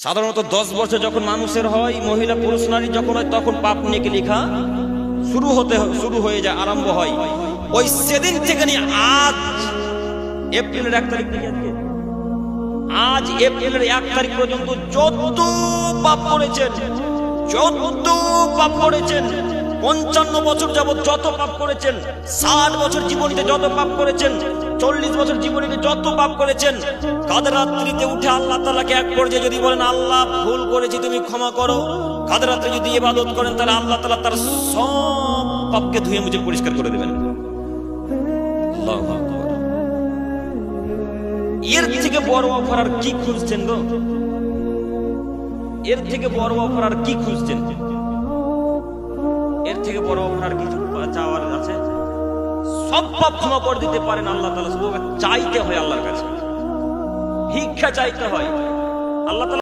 সাধারণত 10 বছর যখন মানুষের হয়, মহিলা পুরুষ নারী যখন হয়, তখন পাপ নেকি লেখা শুরু হয়ে যায়, আরম্ভ হয়। ওই সেদিন থেকে নিয়ে আজ এপ্রিলের 1 তারিখ থেকে আজ এপ্রিলের 1 তারিখ পর্যন্ত যত পাপ করেছেন 55 বছর যাবত যত পাপ করেছেন, 60 বছর জীবনীতে যত পাপ করেছেন, 40 বছর জীবনীতে যত পাপ করেছেন, কাদের রাত্রিতে উঠে আল্লাহ তাআলাকে এক পর্যায়ে যদি বলেন, আল্লাহ ভুল করেছি তুমি ক্ষমা করো, কাদের রাত্রে যদি ইবাদত করেন, তাহলে আল্লাহ তাআলা তার সব পাপকে ধুয়ে মুছে পরিষ্কার করে দেবেন। আল্লাহু আকবার। এর থেকে বড় অফার আর কি খুঁজছেন গো? এর থেকে বড় অফার আর কি খুঁজছেন? এর থেকে বড় অফার আর কিছু চাওয়ার আছে? সব পাপ ক্ষমা করে দিতে পারেন আল্লাহ তাআলা, শুধু চাইতে হয় আল্লাহর কাছে, ভিক্ষা চাইতে হয়। আল্লাহ তাআলা